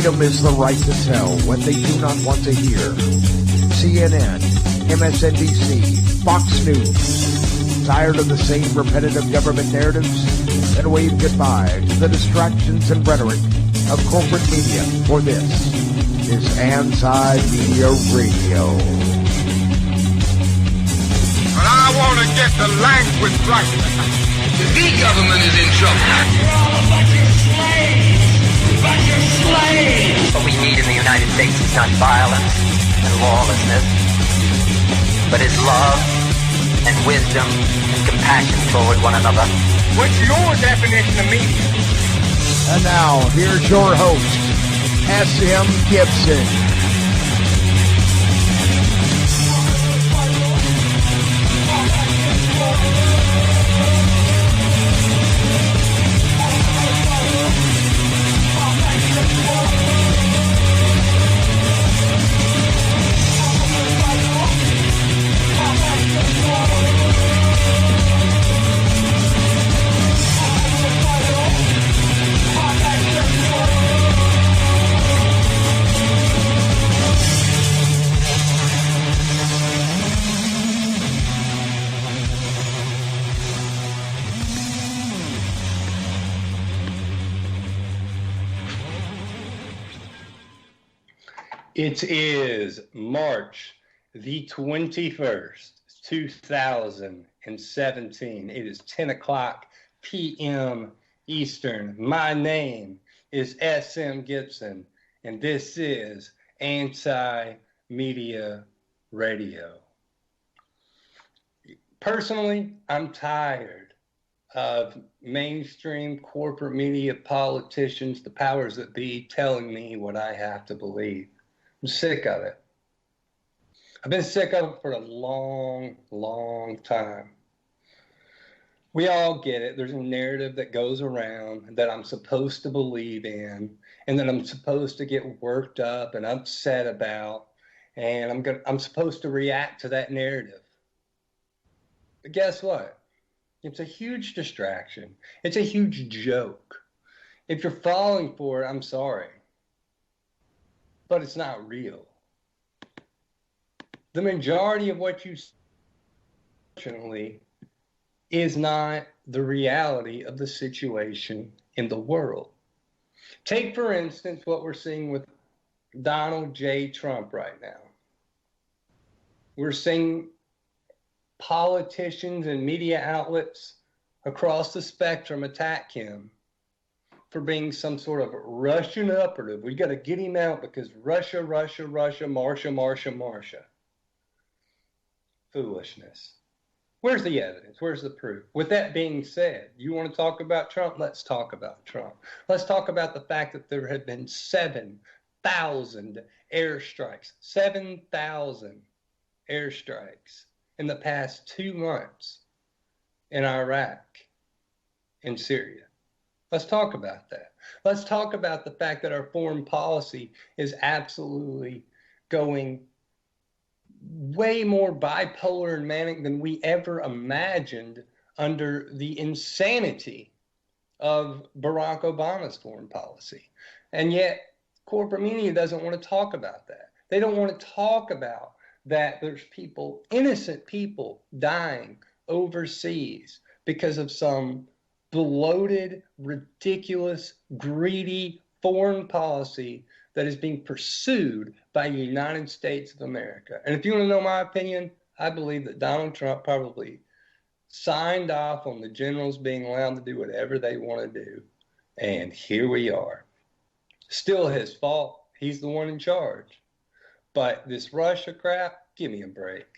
Freedom is the right to tell what they do not want to hear. CNN, MSNBC, Fox News. Tired of the same repetitive government narratives? Then wave goodbye to the distractions and rhetoric of corporate media, for this is Anti-Media Radio. But I want to get the language right. The government is in trouble. You're all a bunch of slaves! Bunch of slaves! What we need in the United States is not violence and lawlessness, but is love and wisdom and compassion toward one another. What's your definition of media? And now, here's your host, S.M. Gibson. It is March the 21st, 2017. It is 10 o'clock p.m. Eastern. My name is S.M. Gibson, and this is Anti-Media Radio. Personally, I'm tired of mainstream corporate media politicians, the powers that be, telling me what I have to believe. I'm sick of it. I've been sick of it for a long, long time. We all get it. There's a narrative that goes around that I'm supposed to believe in and that I'm supposed to get worked up and upset about, and I'm supposed to react to that narrative. But guess what? It's a huge distraction. It's a huge joke. If you're falling for it, I'm sorry. But it's not real. The majority of what you see, unfortunately, is not the reality of the situation in the world. Take, for instance, what we're seeing with Donald J. Trump right now. We're seeing politicians and media outlets across the spectrum attack him for being some sort of Russian operative. We got to get him out because Russia, Marsha. Foolishness. Where's the evidence? Where's the proof? With that being said, you want to talk about Trump? Let's talk about Trump. Let's talk about the fact that there have been 7,000 airstrikes. 7,000 airstrikes in the past 2 months in Iraq and Syria. Let's talk about that. Let's talk about the fact that our foreign policy is absolutely going way more bipolar and manic than we ever imagined under the insanity of Barack Obama's foreign policy. And yet, corporate media doesn't want to talk about that. They don't want to talk about that there's people, innocent people, dying overseas because of some bloated, ridiculous, greedy foreign policy that is being pursued by the United States of America. And if you want to know my opinion, I believe that Donald Trump probably signed off on the generals being allowed to do whatever they want to do. And here we are. Still his fault. He's the one in charge. But this Russia crap, give me a break.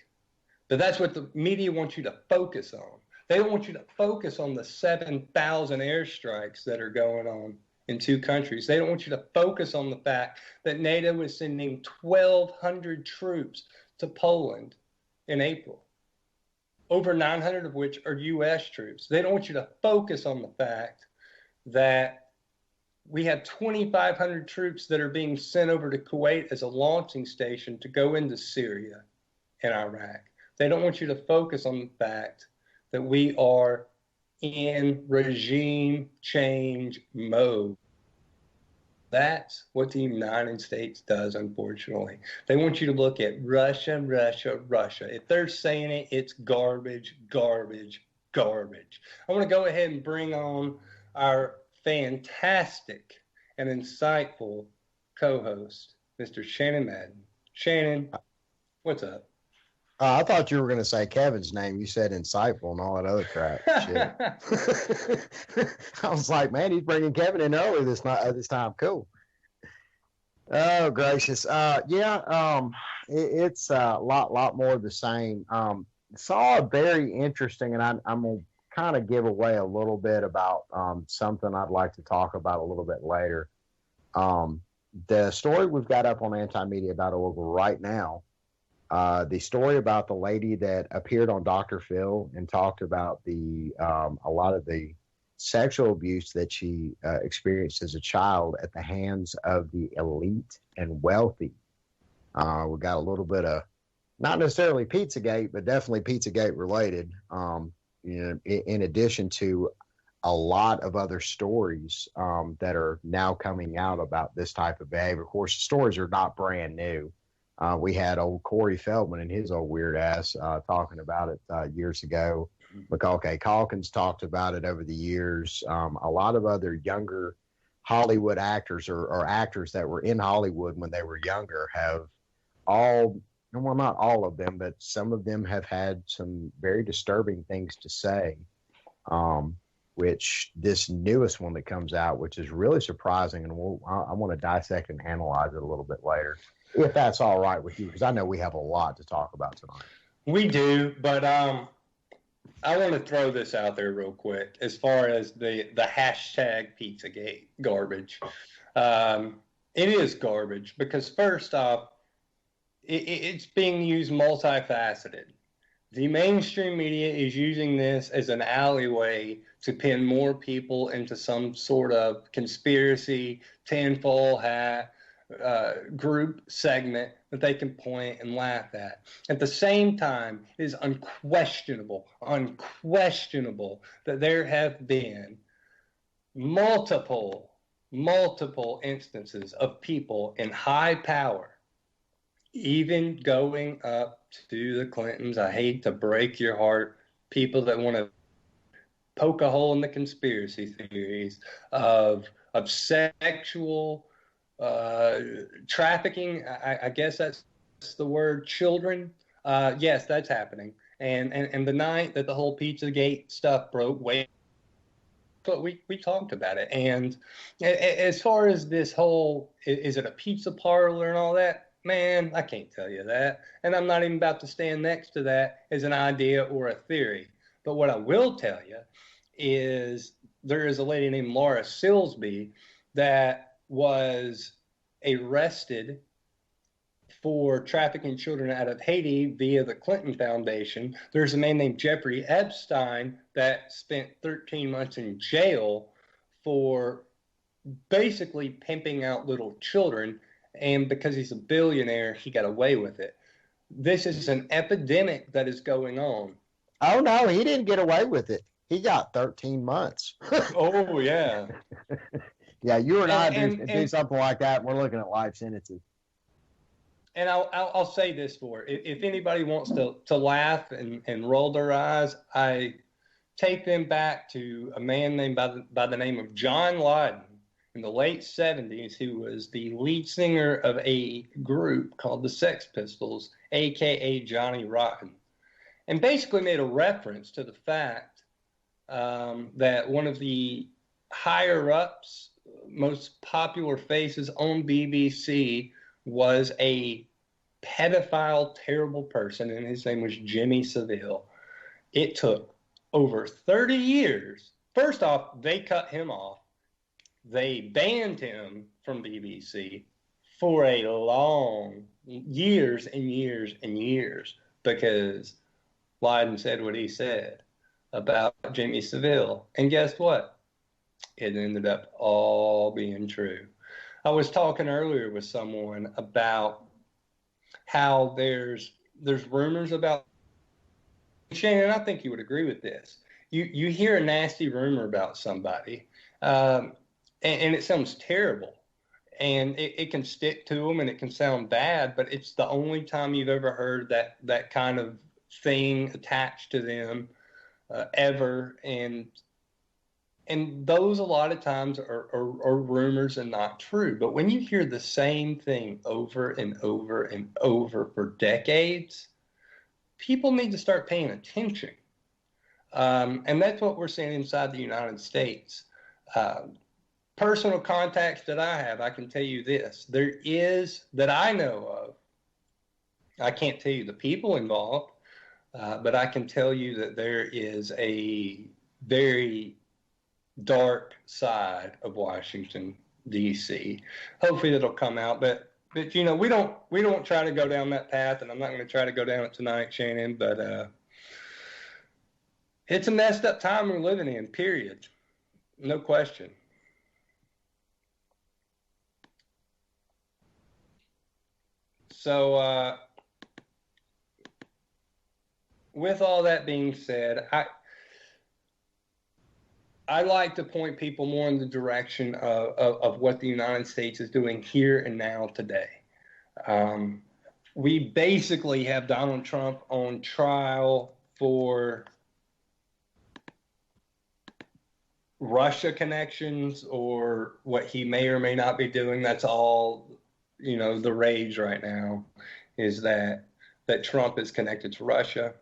But that's what the media wants you to focus on. They don't want you to focus on the 7,000 airstrikes that are going on in 2 countries. They don't want you to focus on the fact that NATO is sending 1,200 troops to Poland in April, over 900 of which are U.S. troops. They don't want you to focus on the fact that we have 2,500 troops that are being sent over to Kuwait as a launching station to go into Syria and Iraq. They don't want you to focus on the fact that we are in regime change mode. That's what the United States does, unfortunately. They want you to look at Russia, Russia, Russia. If they're saying it, it's garbage, garbage, garbage. I want to go ahead and bring on our fantastic and insightful co-host, Mr. Shannon Madden. Shannon, what's up? I thought you were going to say Kevin's name. You said insightful and all that other crap. Shit. I was like, man, he's bringing Kevin in early this time. Cool. Oh, gracious. It's a lot more of the same. Saw a very interesting, and I'm going to kind of give away a little bit about something I'd like to talk about a little bit later. The story we've got up on antimedia.org right now, the story about the lady that appeared on Dr. Phil and talked about a lot of the sexual abuse that she experienced as a child at the hands of the elite and wealthy. We got a little bit of, not necessarily Pizzagate, but definitely Pizzagate related. In addition to a lot of other stories that are now coming out about this type of behavior. Of course, the stories are not brand new. We had old Corey Feldman and his old weird ass talking about it years ago. McCulkey Calkins talked about it over the years. A lot of other younger Hollywood actors or actors that were in Hollywood when they were younger have all, well, not all of them, but some of them have had some very disturbing things to say, which this newest one that comes out, which is really surprising, and I want to dissect and analyze it a little bit later, if that's all right with you, because I know we have a lot to talk about tonight. We do, but I want to throw this out there real quick as far as the hashtag Pizzagate garbage. It is garbage because, first off, it's being used multifaceted. The mainstream media is using this as an alleyway to pin more people into some sort of conspiracy, tinfoil hat, group segment that they can point and laugh at. At the same time, it is unquestionable that there have been multiple instances of people in high power, even going up to the Clintons. I hate to break your heart, people that want to poke a hole in the conspiracy theories of sexual trafficking. I guess that's the word, children. Yes, that's happening. And the night that the whole Pizzagate stuff broke, but we talked about it. And as far as this whole, is it a pizza parlor and all that? Man, I can't tell you that. And I'm not even about to stand next to that as an idea or a theory. But what I will tell you is there is a lady named Laura Silsby that was arrested for trafficking children out of Haiti via the Clinton Foundation. There's a man named Jeffrey Epstein that spent 13 months in jail for basically pimping out little children. And because he's a billionaire, he got away with it. This is an epidemic that is going on. Oh, no, he didn't get away with it. He got 13 months. Oh, yeah. Yeah, you and I do something like that. We're looking at life sentences. And I'll say this for it. If anybody wants to laugh and roll their eyes, I take them back to a man named by the name of John Lydon in the late 70s, who was the lead singer of a group called the Sex Pistols, a.k.a. Johnny Rotten, and basically made a reference to the fact that one of the higher-ups, most popular faces on BBC was a pedophile, terrible person, and his name was Jimmy Savile. It took over 30 years. First off, they cut him off. They banned him from BBC for a long years and years and years because Lydon said what he said about Jimmy Savile. And guess what? It ended up all being true. I was talking earlier with someone about how there's rumors about, Shannon, I think you would agree with this. You hear a nasty rumor about somebody, and it sounds terrible. and it can stick to them and it can sound bad, but it's the only time you've ever heard that kind of thing attached to them ever. And those a lot of times are rumors and not true. But when you hear the same thing over and over and over for decades, people need to start paying attention. And that's what we're seeing inside the United States. Personal contacts that I have, I can tell you this. There is, that I know of, I can't tell you the people involved, but I can tell you that there is a very dark side of Washington, D.C. Hopefully that'll come out, but you know, we don't try to go down that path, and I'm not going to try to go down it tonight, Shannon, but it's a messed up time we're living in, period. No question. So, with all that being said, I like to point people more in the direction of what the United States is doing here and now today. We basically have Donald Trump on trial for Russia connections or what he may or may not be doing. That's all, you know, the rage right now is that Trump is connected to Russia.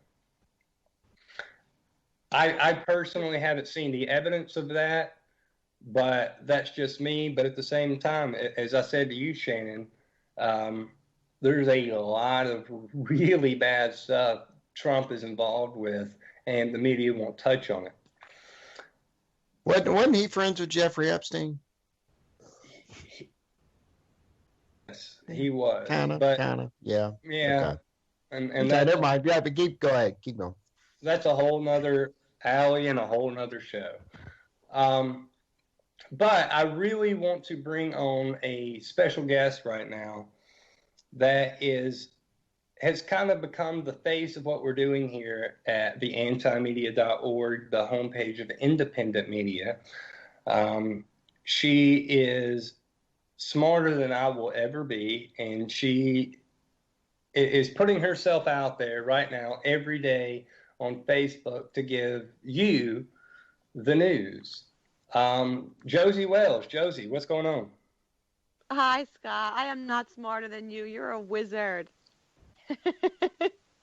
I personally haven't seen the evidence of that, but that's just me. But at the same time, as I said to you, Shannon, there's a lot of really bad stuff Trump is involved with, and the media won't touch on it. Wasn't he friends with Jeffrey Epstein? Yes, he was. Kind of, yeah. Yeah. Okay. And okay, never mind. Yeah, but go ahead. Keep going. That's a whole nother alley and a whole nother show. But I really want to bring on a special guest right now that has kind of become the face of what we're doing here at the antimedia.org, the homepage of independent media. She is smarter than I will ever be, and she is putting herself out there right now every day on Facebook to give you the news. Josie Wells. Josie, what's going on? Hi, Scott. I am not smarter than you. You're a wizard.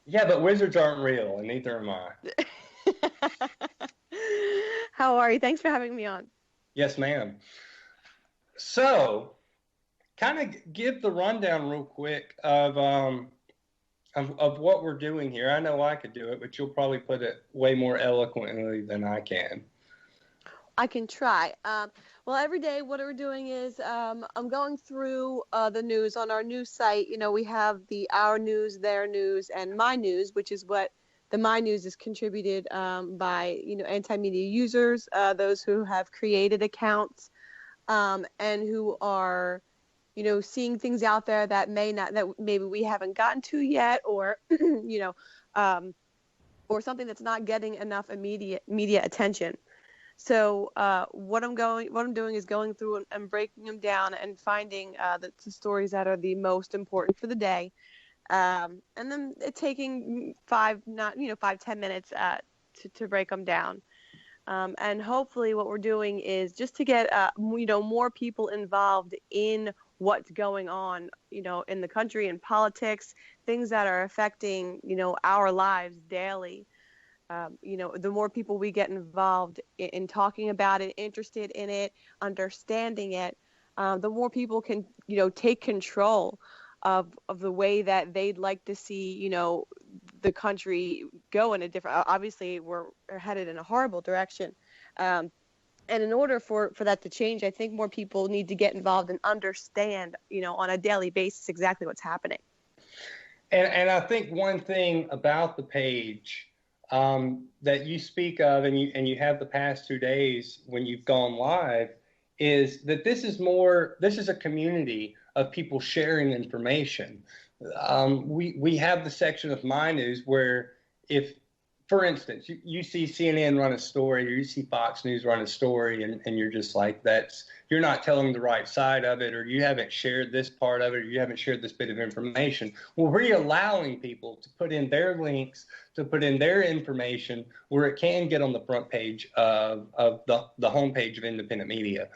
Yeah, but wizards aren't real, and neither am I. How are you? Thanks for having me on. Yes, ma'am. So, kind of give the rundown real quick of what we're doing here. I know I could do it, but you'll probably put it way more eloquently than I can. I can try. Well, every day what we're doing is I'm going through the news on our news site. You know, we have the Our News, Their News, and My News, which is what the My News is contributed by, you know, anti-media users, those who have created accounts and who are, you know, seeing things out there that maybe we haven't gotten to yet, or, you know, or something that's not getting enough immediate media attention. So what I'm doing is going through and breaking them down and finding the stories that are the most important for the day, and then taking 5-10 minutes to break them down. And hopefully, what we're doing is just to get you know, more people involved in what's going on, you know, in the country and politics, things that are affecting, you know, our lives daily. You know, the more people we get involved in talking about it, interested in it, understanding it, the more people can, you know, take control of the way that they'd like to see, you know, the country go in a different. Obviously, we're headed in a horrible direction. And in order for that to change, I think more people need to get involved and understand, you know, on a daily basis exactly what's happening. And I think one thing about the page that you speak of, and you have the past 2 days when you've gone live, is that this is a community of people sharing information. We have the section of My News where if for instance, you see CNN run a story, or you see Fox News run a story, and you're just like, you're not telling the right side of it, or you haven't shared this part of it, or you haven't shared this bit of information. Well, we're allowing people to put in their links, to put in their information where it can get on the front page of the homepage of independent media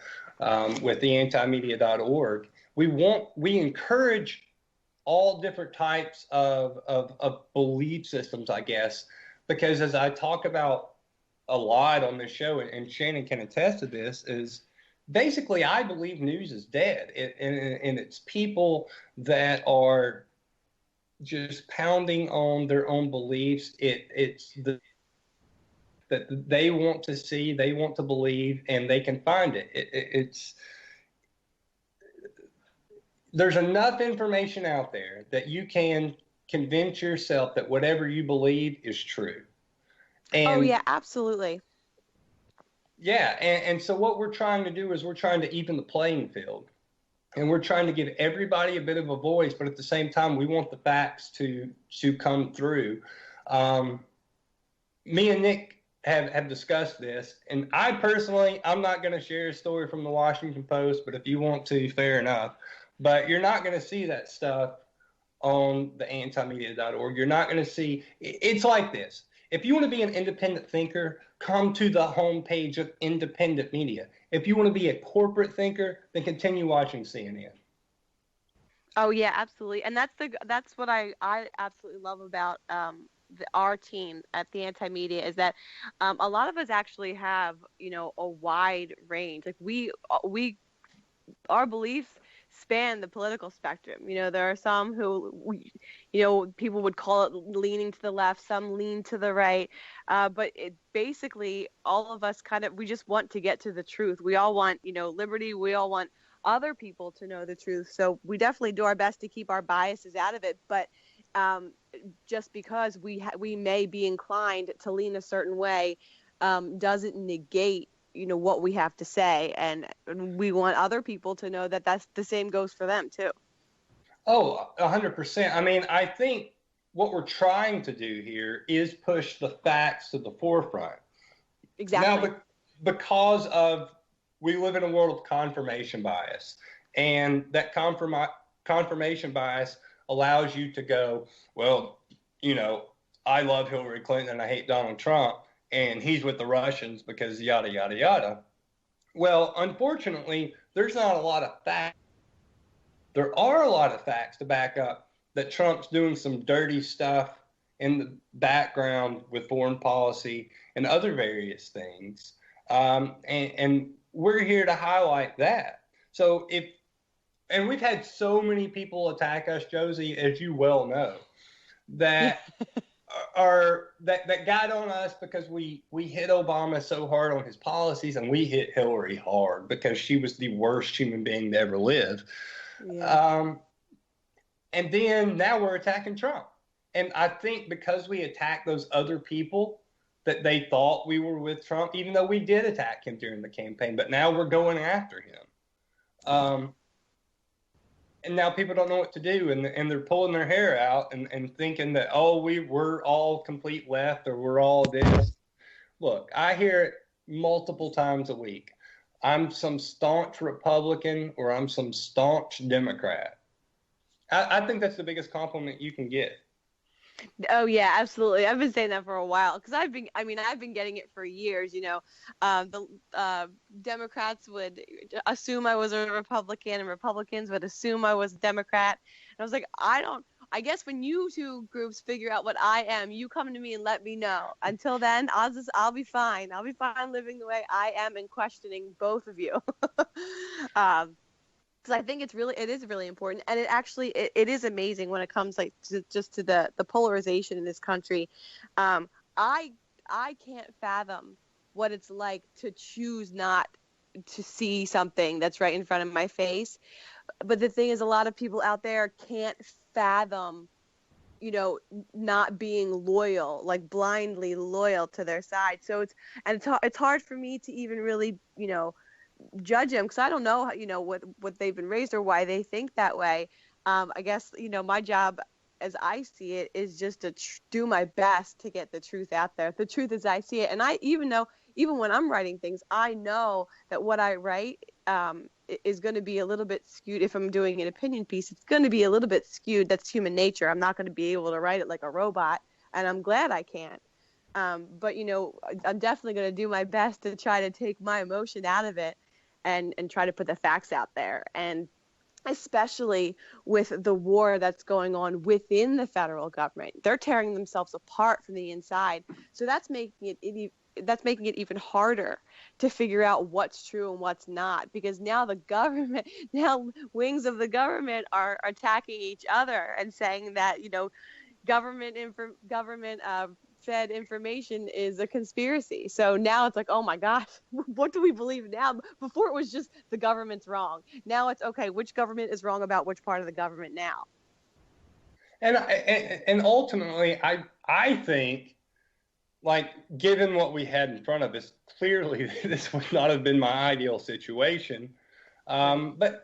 with the antimedia.org. We encourage all different types of belief systems, I guess, because as I talk about a lot on this show, and Shannon can attest to this, is basically I believe news is dead. And it's people that are just pounding on their own beliefs. It's that they want to see, they want to believe, and they can find it. There's enough information out there that you can convince yourself that whatever you believe is true. And, oh yeah, absolutely. Yeah, and so what we're trying to do is we're trying to even the playing field, and we're trying to give everybody a bit of a voice, but at the same time, we want the facts to come through. Me and Nick have discussed this, and I'm not going to share a story from the Washington Post, but if you want to, fair enough. But you're not going to see that stuff on the antimedia.org. You're not going to see, it's like this. If you want to be an independent thinker, come to the homepage of independent media. If you want to be a corporate thinker, then continue watching CNN. Oh yeah, absolutely. And that's what I absolutely love about our team at the Anti-Media is that a lot of us actually have, a wide range. Like our beliefs span the political spectrum. There are some who, people would call it leaning to the left, some lean to the right. But basically all of us we just want to get to the truth. We all want, liberty. We all want other people to know the truth. So we definitely do our best to keep our biases out of it. But just because we may be inclined to lean a certain way doesn't negate what we have to say, and we want other people to know that that's the same goes for them too. Oh, 100%. I mean, I think what we're trying to do here is push the facts to the forefront. Exactly. Now, because we live in a world of confirmation bias, and that confirmation bias allows you to go, well, I love Hillary Clinton and I hate Donald Trump, and he's with the Russians because yada, yada, yada. Well, unfortunately, there's not a lot of facts. There are a lot of facts to back up that Trump's doing some dirty stuff in the background with foreign policy and other various things. And we're here to highlight that. So and we've had so many people attack us, Josie, as you well know, that that got on us because we hit Obama so hard on his policies, and we hit Hillary hard because she was the worst human being to ever live. Yeah. And then now we're attacking Trump. And I think because we attacked those other people that they thought we were with Trump, even though we did attack him during the campaign, but now we're going after him. And now people don't know what to do, and they're pulling their hair out and thinking that, we're all complete left, or we're all this. Look, I hear it multiple times a week. I'm some staunch Republican, or I'm some staunch Democrat. I think that's the biggest compliment you can get. Oh yeah, absolutely. I've been saying that for a while because I've been getting it for years. The Democrats would assume I was a Republican, and Republicans would assume I was a Democrat. And I was like, I guess when you two groups figure out what I am, you come to me and let me know. Until then, I'll be fine. I'll be fine living the way I am and questioning both of you. Because I think it is really important, and it is amazing when it comes to the polarization in this country. I can't fathom what it's like to choose not to see something that's right in front of my face. But the thing is, a lot of people out there can't fathom, not being loyal, like blindly loyal to their side. So it's hard for me to even really, judge them because I don't know, what they've been raised or why they think that way. I guess, my job as I see it, is just to do my best to get the truth out there. The truth as I see it. And I even when I'm writing things, I know that what I write is going to be a little bit skewed. If I'm doing an opinion piece, it's going to be a little bit skewed. That's human nature. I'm not going to be able to write it like a robot, and I'm glad I can't. But, I'm definitely going to do my best to try to take my emotion out of it and try to put the facts out there. And especially with the war that's going on within the federal government, they're tearing themselves apart from the inside. So that's making it even harder to figure out what's true and what's not, because now wings of the government are attacking each other and saying that, government fed information is a conspiracy. So now it's like, oh my gosh, what do we believe now? Before it was just the government's wrong. Now it's okay, which government is wrong about which part of the government now? And ultimately, I think, like, given what we had in front of us, clearly this would not have been my ideal situation. But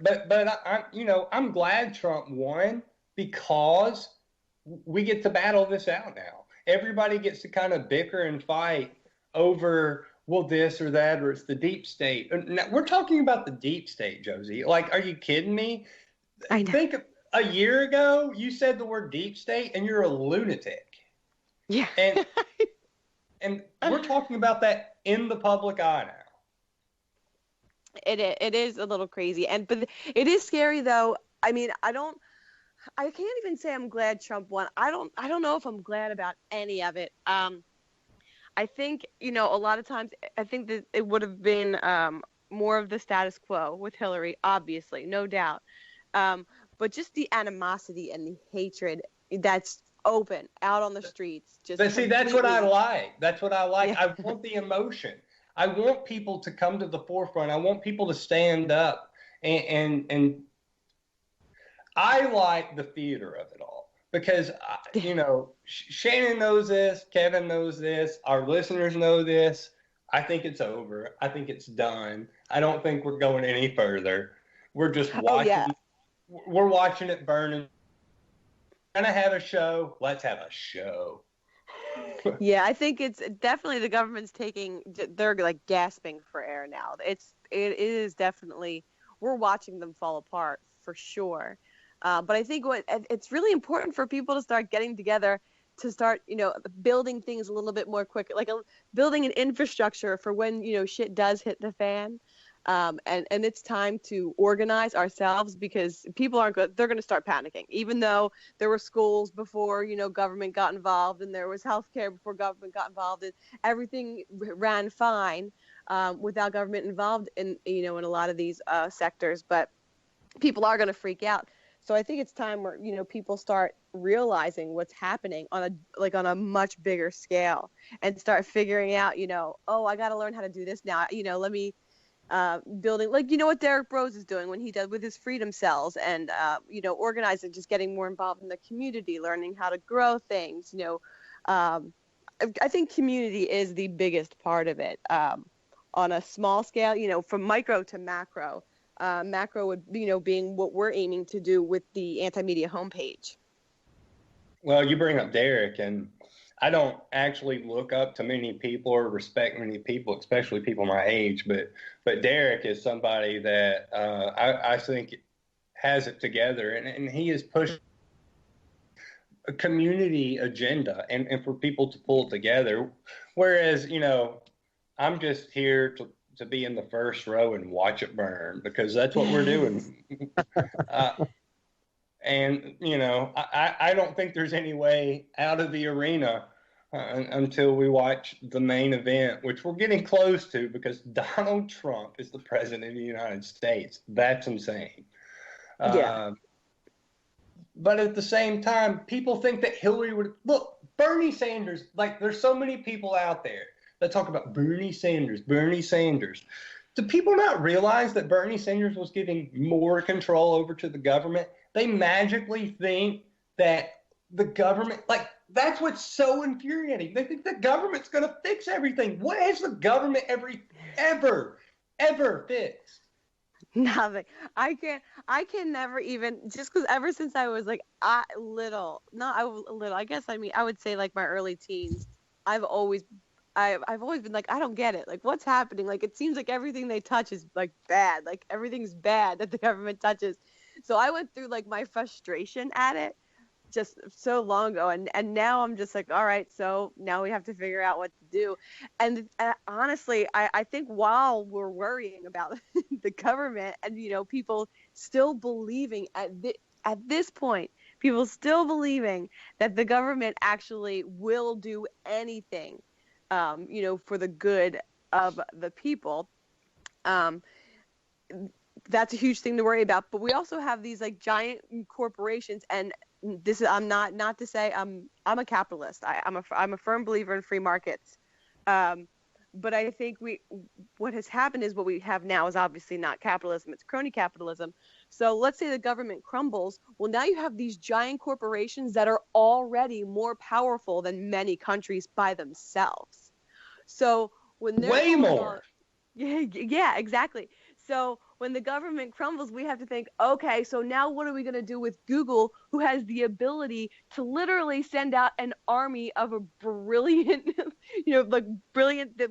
I'm glad Trump won, because we get to battle this out now. Everybody gets to kind of bicker and fight over, well, this or that, or it's the deep state. Now, we're talking about the deep state, Josie. Like, are you kidding me? I know. Think a year ago, you said the word deep state, and you're a lunatic. Yeah. And we're talking about that in the public eye now. It is a little crazy, but it is scary though. I mean, I can't even say I'm glad Trump won. I don't know if I'm glad about any of it. I think, a lot of times I think that it would have been more of the status quo with Hillary, obviously, no doubt. But just the animosity and the hatred that's open out on the streets. But see, that's what I like. That's what I like. Yeah. I want the emotion. I want people to come to the forefront. I want people to stand up, and I like the theater of it all, because, Shannon knows this, Kevin knows this, our listeners know this. I think it's over. I think it's done. I don't think we're going any further. We're just watching. Yeah. We're watching it burn. We're gonna have a show. Let's have a show. Yeah, I think it's definitely the government's they're like gasping for air now. It is definitely, we're watching them fall apart for sure. But I think it's really important for people to start getting together, to start, building things a little bit more quick, like building an infrastructure for when, shit does hit the fan. And it's time to organize ourselves, because people aren't good. They're going to start panicking, even though there were schools before, government got involved, and there was healthcare before government got involved, and everything ran fine without government involved in a lot of these sectors. But people are going to freak out. So I think it's time where, people start realizing what's happening on a much bigger scale, and start figuring out, oh, I got to learn how to do this now. Let me building, what Derek Bros is doing when he does with his freedom cells, and, organizing, just getting more involved in the community, learning how to grow things. I think community is the biggest part of it, on a small scale, from micro to macro. Macro would, being what we're aiming to do with the Anti-Media homepage. Well, you bring up Derek, and I don't actually look up to many people or respect many people, especially people my age. But Derek is somebody that I think has it together, and he has pushed a community agenda and for people to pull it together. Whereas, I'm just here to be in the first row and watch it burn, because that's what we're doing. And, I don't think there's any way out of the arena until we watch the main event, which we're getting close to, because Donald Trump is the president of the United States. That's insane. Yeah. But at the same time, people think that Hillary would look. Bernie Sanders, like, there's so many people out there that talk about Bernie Sanders. Do people not realize that Bernie Sanders was giving more control over to the government? They magically think that the government, like, that's what's so infuriating. They think the government's going to fix everything. What has the government ever fixed? Nothing. I can never even, just because ever since I was like I guess, I mean, I would say like my early teens, I've always I've always been like, I don't get it. Like, what's happening? Like, it seems like everything they touch is like bad. Like, everything's bad that the government touches. So I went through like my frustration at it just so long ago, and now I'm just like, all right, so now we have to figure out what to do. And honestly, I think while we're worrying about the government and, you know, people still believing at this point, people still believing that the government actually will do anything, you know, for the good of the people. That's a huge thing to worry about. But we also have these like giant corporations, and this is, I'm not to say I'm a capitalist. I'm a firm believer in free markets. But I think what has happened is what we have now is obviously not capitalism. It's crony capitalism. So let's say the government crumbles. Well, now you have these giant corporations that are already more powerful than many countries by themselves. So when they're way more. Yeah, exactly. So when the government crumbles, we have to think, okay, so now what are we going to do with Google, who has the ability to literally send out an army of a brilliant, you know, like brilliant,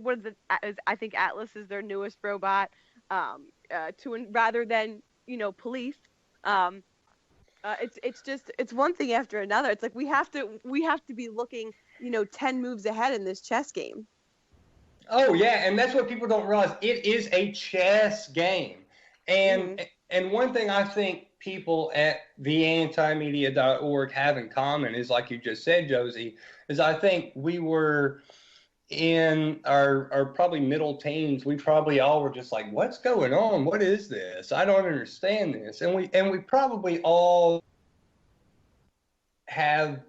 I think Atlas is their newest robot, rather than, you know, police. It's one thing after another. It's like we have to be looking, you know, 10 moves ahead in this chess game. Oh yeah, and that's what people don't realize. It is a chess game. And one thing I think people at theantimedia.org have in common is, like you just said, Josie, is I think we were in our probably middle teens. We probably all were just like, what's going on? What is this? I don't understand this. And we probably all have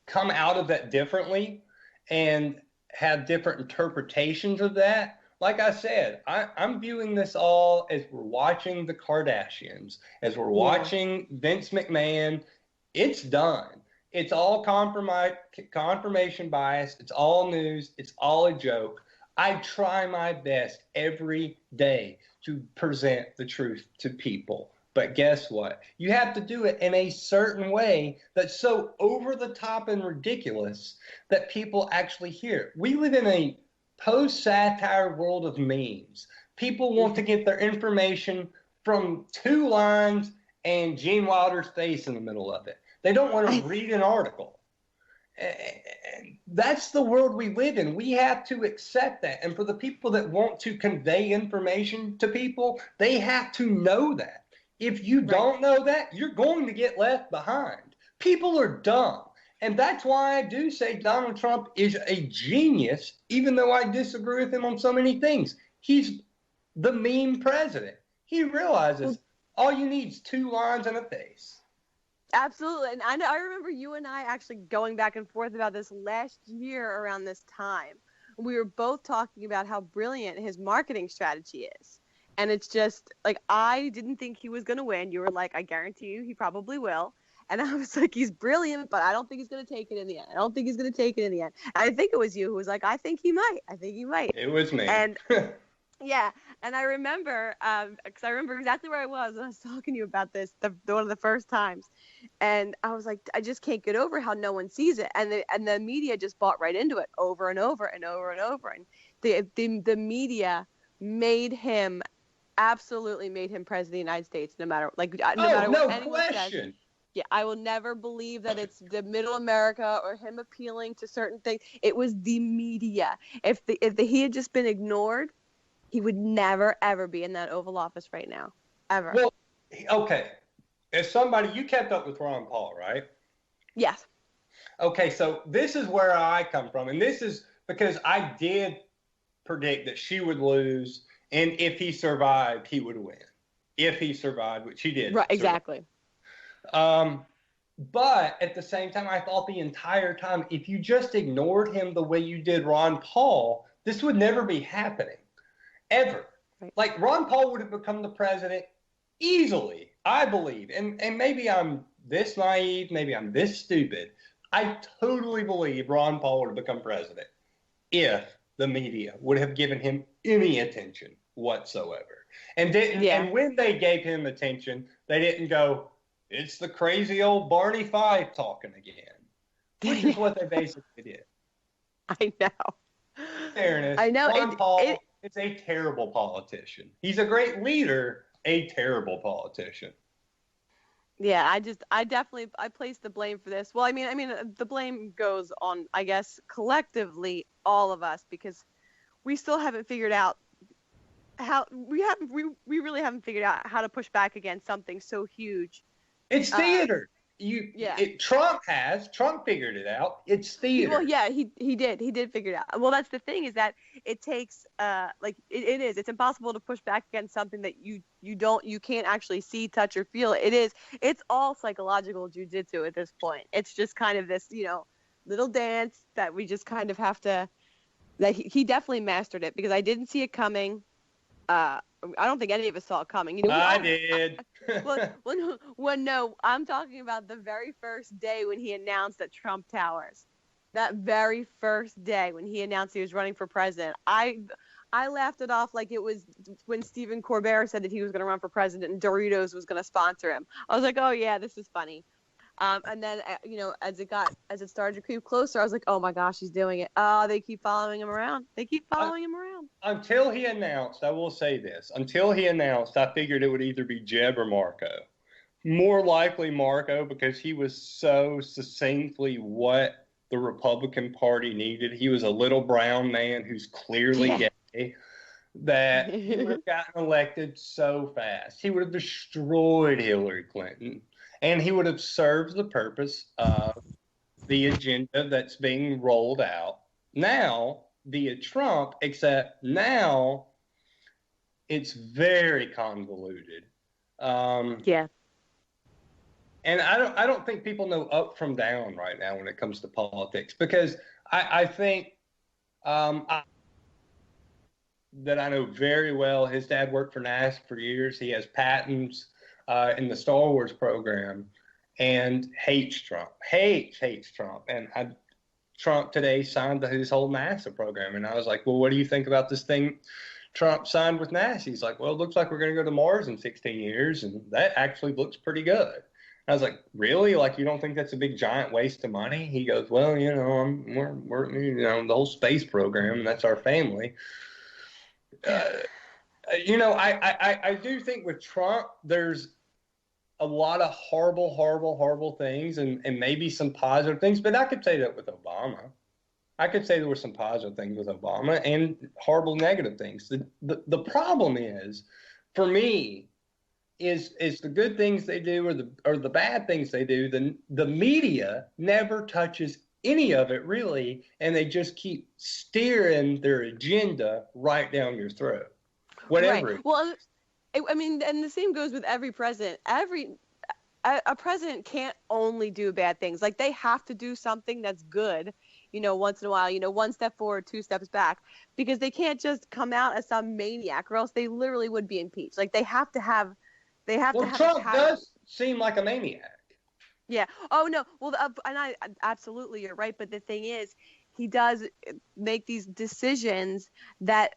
come out of that differently and have different interpretations of that. Like I said, I'm viewing this all as we're watching the Kardashians, as we're watching Vince McMahon. It's done. It's all confirmation bias. It's all news. It's all a joke. I try my best every day to present the truth to people. But guess what? You have to do it in a certain way that's so over the top and ridiculous that people actually hear it. We live in a post-satire world of memes. People want to get their information from 2 lines and Gene Wilder's face in the middle of it. They don't want to read an article. And that's the world we live in. We have to accept that. And for the people that want to convey information to people, they have to know that. If you don't know that, you're going to get left behind. People are dumb. And that's why I do say Donald Trump is a genius, even though I disagree with him on so many things. He's the meme president. He realizes all you need is 2 lines and a face. Absolutely. And I remember you and I actually going back and forth about this last year around this time. We were both talking about how brilliant his marketing strategy is. And it's just like, I didn't think he was going to win. You were like, I guarantee you he probably will. And I was like, he's brilliant, but I don't think he's going to take it in the end. I don't think he's going to take it in the end. And I think it was you who was like, I think he might. I think he might. It was me. And yeah. And I remember, because I remember exactly where I was when I was talking to you about this, one of the first times. And I was like, I just can't get over how no one sees it. And the media just bought right into it over and over and over and over. And the media absolutely made him president of the United States, no matter what anyone says. Yeah, I will never believe that it's the middle America or him appealing to certain things. It was the media. If he had just been ignored, he would never, ever be in that Oval Office right now. Ever. Well, okay. As somebody, you kept up with Ron Paul, right? Yes. Okay, so this is where I come from. And this is because I did predict that she would lose. And if he survived, he would win. If he survived, which he did. Right, exactly. But at the same time, I thought the entire time, if you just ignored him the way you did Ron Paul, this would never be happening. Ever. Right. Like, Ron Paul would have become the president easily, I believe. And maybe I'm this naive, maybe I'm this stupid. I totally believe Ron Paul would have become president if the media would have given him any attention whatsoever. And when they gave him attention, they didn't go, it's the crazy old Barney Fife talking again, which is what they basically did. I know. Fairness, I know. Ron Paul is a terrible politician. He's a great leader, a terrible politician. Yeah, I place the blame for this. Well, I mean, the blame goes on, I guess, collectively, all of us, because we still haven't figured out how we really haven't figured out how to push back against something so huge. It's theater. Trump figured it out. It's theater. Well, yeah, he did figure it out. Well, that's the thing, is that it takes it's impossible to push back against something that you can't actually see, touch, or feel. It's all psychological jujitsu at this point. It's just kind of this, little dance that we just kind of have to. That he definitely mastered it, because I didn't see it coming. I don't think any of us saw it coming. I did. No, I'm talking about the very first day when he announced that Trump Towers. That very first day when he announced he was running for president, I laughed it off like it was when Stephen Colbert said that he was going to run for president and Doritos was going to sponsor him. I was like, oh yeah, this is funny. And then, as it started to creep closer, I was like, oh my gosh, he's doing it. Oh, they keep following him around. Until he announced, I will say this, I figured it would either be Jeb or Marco. More likely Marco, because he was so succinctly what the Republican Party needed. He was a little brown man who's clearly gay, that he would have gotten elected so fast. He would have destroyed Hillary Clinton. And he would have served the purpose of the agenda that's being rolled out now via Trump, except now it's very convoluted. Yeah. And I don't think people know up from down right now when it comes to politics, because I think that I know very well. His dad worked for NASA for years. He has patents in the Star Wars program, and hates Trump. And Trump today signed his whole NASA program, and I was like, well, what do you think about this thing Trump signed with NASA? He's like, well, it looks like we're going to go to Mars in 16 years, and that actually looks pretty good. I was like, really? Like, you don't think that's a big giant waste of money? He goes, well, we're the whole space program, and that's our family. I do think with Trump, there's a lot of horrible things and maybe some positive things, but I could say that with Obama. I could say there were some positive things with Obama and horrible negative things. The problem is, for me, is the good things they do or the bad things they do, the media never touches any of it really, and they just keep steering their agenda right down your throat. Whatever. Right. Well, and the same goes with every president. A president can't only do bad things. Like, they have to do something that's good, once in a while, one step forward, two steps back, because they can't just come out as some maniac, or else they literally would be impeached. Like, Trump does seem like a maniac. Yeah. Oh no. Well, and absolutely, you're right. But the thing is, he does make these decisions that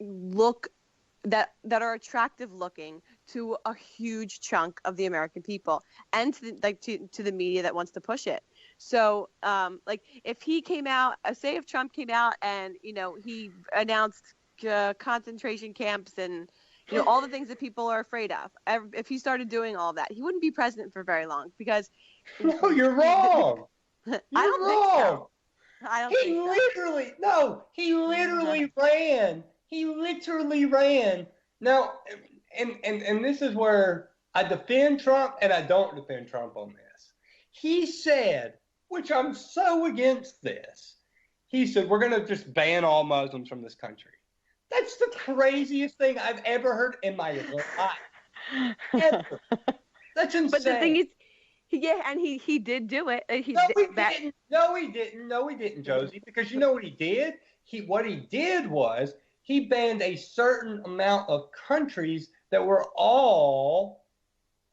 are attractive looking to a huge chunk of the American people, and to the media that wants to push it. So, if he came out, if Trump came out and he announced concentration camps and all the things that people are afraid of, if he started doing all that, he wouldn't be president for very long, because. No, you're wrong. I don't think so. I don't think so. He literally ran. He literally ran. Now, and this is where I defend Trump and I don't defend Trump on this. He said, which I'm so against this, he said, we're going to just ban all Muslims from this country. That's the craziest thing I've ever heard in my life. Ever. That's insane. But the thing is, and he did do it. No, he didn't, Josie, because you know what he did? What he did was he banned a certain amount of countries that were all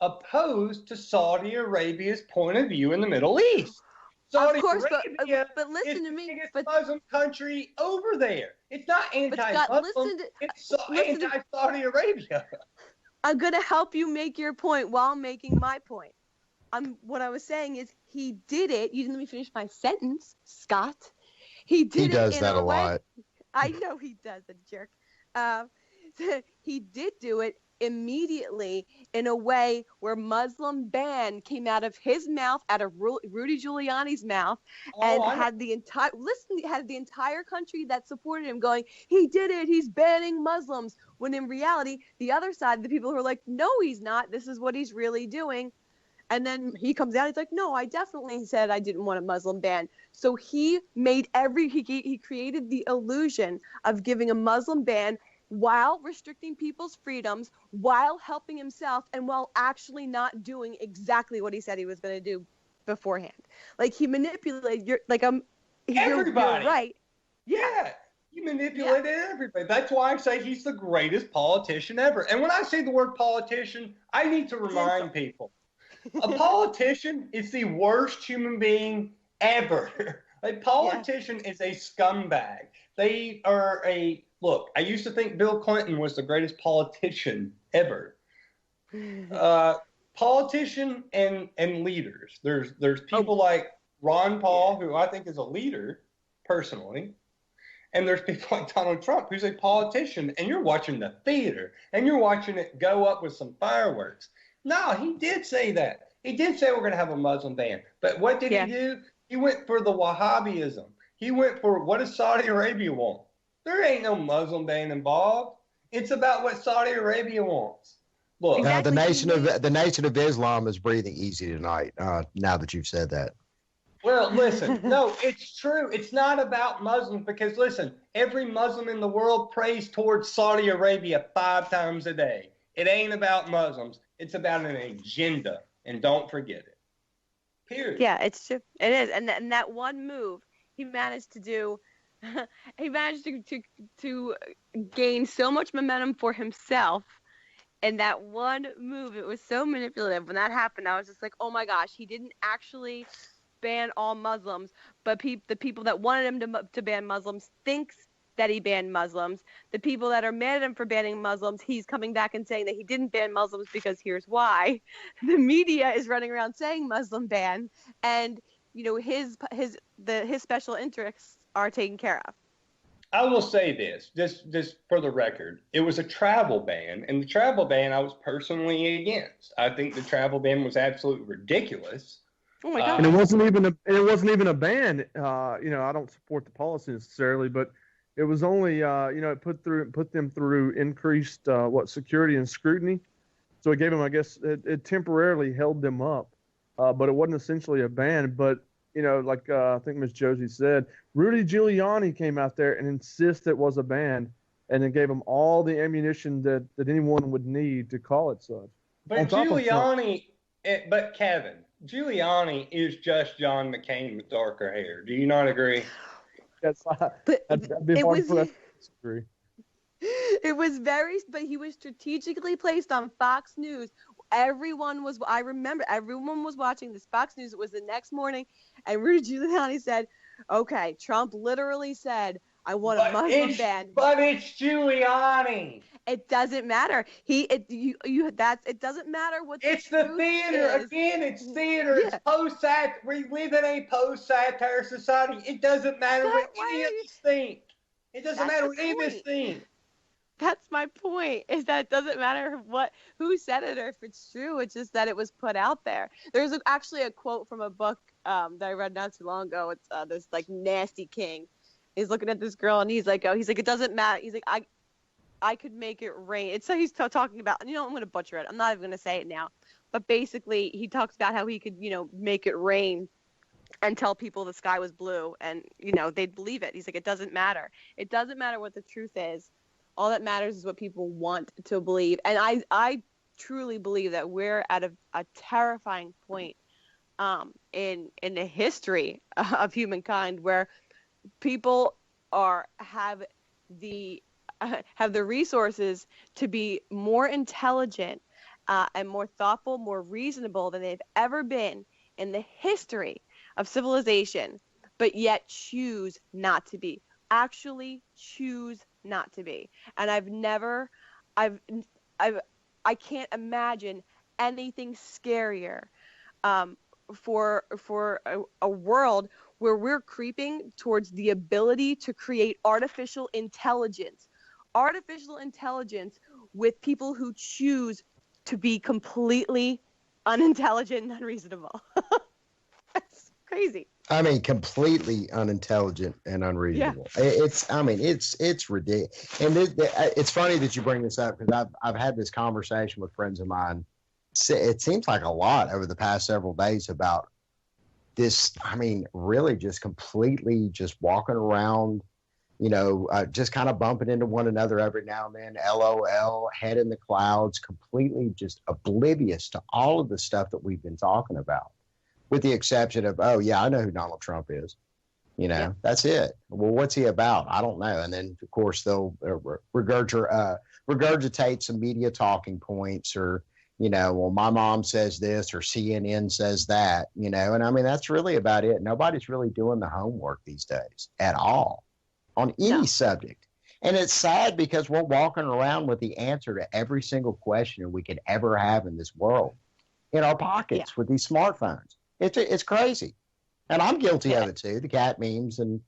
opposed to Saudi Arabia's point of view in the Middle East. Saudi Of course, Arabia but listen is to the me. biggest But Muslim country over there. It's not Scott, anti-Muslim. It's listen to anti-Saudi Arabia. I'm gonna help you make your point while I'm making my point. What I was saying is he did it. You didn't let me finish my sentence, Scott. He did He it does in that a a way. lot. I know he does, the jerk. Uh, he did do it immediately in a way where Muslim ban came out of his mouth, out of Rudy Giuliani's mouth, and had the entire country that supported him going, he did it, he's banning Muslims. When in reality, the other side, the people who are like, no, he's not. This is what he's really doing. And then he comes out, he's like, no, I definitely said I didn't want a Muslim ban. So he made he created the illusion of giving a Muslim ban while restricting people's freedoms, while helping himself, and while actually not doing exactly what he said he was going to do beforehand. Like he manipulated Everybody. You're right. Yeah. He manipulated everybody. That's why I say he's the greatest politician ever. And when I say the word politician, I need to remind people. A politician is the worst human being ever. A politician is a scumbag. They are look, I used to think Bill Clinton was the greatest politician ever. Politician and leaders. There's people like Ron Paul, who I think is a leader, personally. And there's people like Donald Trump, who's a politician, and you're watching the theater, and you're watching it go up with some fireworks. No, he did say that. He did say we're going to have a Muslim ban. But what did he do? He went for the Wahhabism. He went for what does Saudi Arabia want? There ain't no Muslim ban involved. It's about what Saudi Arabia wants. Look, the Nation of Islam is breathing easy tonight. Now that you've said that. Well, listen, no, it's true. It's not about Muslims because, listen, every Muslim in the world prays towards Saudi Arabia 5 times a day. It ain't about Muslims. It's about an agenda, and don't forget it. Period. Yeah, it's true. It is, and that one move he managed to do, he managed to gain so much momentum for himself. And that one move, it was so manipulative. When that happened, I was just like, oh my gosh, he didn't actually ban all Muslims, but the people that wanted him to ban Muslims thinks that he banned Muslims. The people that are mad at him for banning Muslims, he's coming back and saying that he didn't ban Muslims because here's why. The media is running around saying Muslim ban, and his special interests are taken care of. I will say this, just for the record, it was a travel ban, and the travel ban I was personally against. I think the travel ban was absolutely ridiculous. Oh my God! And it wasn't even a ban. I don't support the policy necessarily, but it was only it put them through increased security and scrutiny. So it gave them, I guess, it temporarily held them up, but it wasn't essentially a ban. But I think Ms. Josie said, Rudy Giuliani came out there and insisted it was a ban, and then gave them all the ammunition that anyone would need to call it such. But Kevin, Giuliani is just John McCain with darker hair. Do you not agree? That'd be hard for us to disagree. It was but he was strategically placed on Fox News. I remember everyone was watching this Fox News. It was the next morning, and Rudy Giuliani said, okay, Trump literally said, I want a Muslim ban. But it's Giuliani. It doesn't matter. It doesn't matter what it's the theater is. Again. It's theater. Yeah. It's post-satire. We live in a post-satire society. It doesn't matter what any of us think. It doesn't matter what any of us think. That's my point. Is that it doesn't matter who said it or if it's true. It's just that it was put out there. There's actually a quote from a book that I read not too long ago. It's this nasty king. He's looking at this girl and he's like, it doesn't matter. He's like, I could make it rain. It's he's talking about, I'm going to butcher it. I'm not even going to say it now. But basically, he talks about how he could, make it rain and tell people the sky was blue and, they'd believe it. He's like, it doesn't matter. It doesn't matter what the truth is. All that matters is what people want to believe. And I truly believe that we're at a terrifying point in the history of humankind where people have the resources to be more intelligent and more thoughtful, more reasonable than they've ever been in the history of civilization, but yet choose not to be. Actually choose not to be. And I can't imagine anything scarier for a world where we're creeping towards the ability to create artificial intelligence with people who choose to be completely unintelligent and unreasonable. That's crazy. I mean, completely unintelligent and unreasonable. Yeah. It's ridiculous. And it's funny that you bring this up, because I've had this conversation with friends of mine. It seems like a lot over the past several days about this. I mean, really just completely just walking around, just kind of bumping into one another every now and then, LOL, head in the clouds, completely just oblivious to all of the stuff that we've been talking about, with the exception of, oh, yeah, I know who Donald Trump is. That's it. Well, what's he about? I don't know. And then, of course, they'll regurgitate some media talking points, or, well, my mom says this, or CNN says that, and I mean, that's really about it. Nobody's really doing the homework these days at all on any subject. And it's sad, because we're walking around with the answer to every single question we could ever have in this world in our pockets with these smartphones. It's crazy. And I'm guilty of it too. The cat memes and,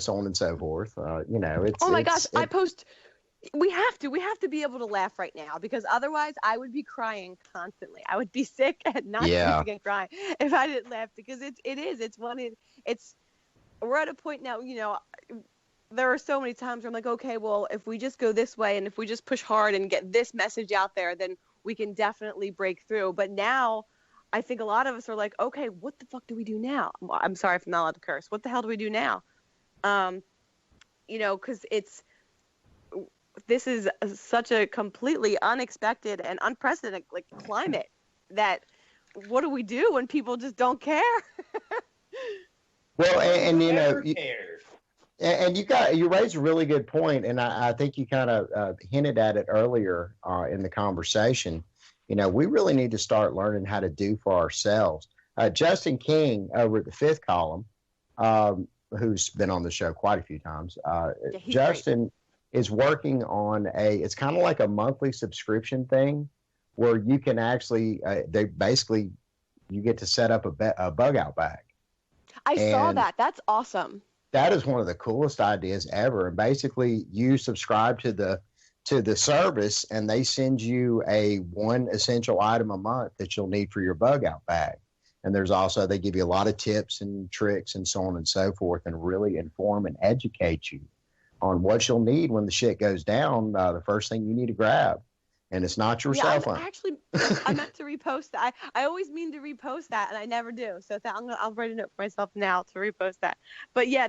so on and so forth. It's, oh my gosh, I post, we have to be able to laugh right now, because otherwise I would be crying constantly. I would be sick and not sleeping and crying if I didn't laugh, because we're at a point now, there are so many times where I'm like, okay, well, if we just go this way and if we just push hard and get this message out there, then we can definitely break through. But now I think a lot of us are like, okay, what the fuck do we do now? I'm sorry if I'm not allowed to curse. What the hell do we do now? Because this is such a completely unexpected and unprecedented climate, that what do we do when people just don't care? Well, and and you raised a really good point, and I think you kind of hinted at it earlier in the conversation. We really need to start learning how to do for ourselves. Justin King over at the Fifth Column, who's been on the show quite a few times, Justin is working on it's kind of like a monthly subscription thing, where you can actually, you get to set up a bug out bag. I saw that. That's awesome. That is one of the coolest ideas ever. And basically, you subscribe to the service, and they send you one essential item a month that you'll need for your bug out bag. And there's also, they give you a lot of tips and tricks and so on and so forth, and really inform and educate you on what you'll need when the shit goes down. The first thing you need to grab. And it's not your cell phone. Actually, I meant to repost that. I always mean to repost that, and I never do. So I'll write a note for myself now to repost that. But yeah,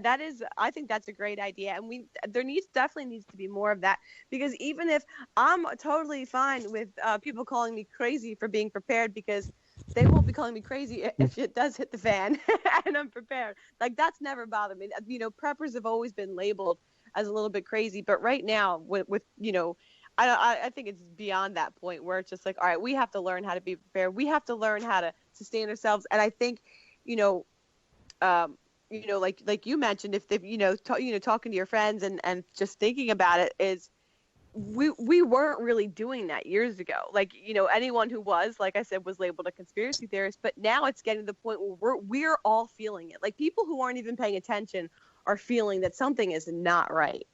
I think that's a great idea, and there definitely needs to be more of that, because even if I'm totally fine with people calling me crazy for being prepared, because they won't be calling me crazy if it does hit the fan and I'm prepared. That's never bothered me. Preppers have always been labeled as a little bit crazy, but right now with I think it's beyond that point where it's just like, all right, we have to learn how to be prepared. We have to learn how to sustain ourselves. And I think, like you mentioned, if talking to your friends and just thinking about it, is we weren't really doing that years ago. Anyone who was, like I said, was labeled a conspiracy theorist. But now it's getting to the point where we're all feeling it. Like, people who aren't even paying attention are feeling that something is not right.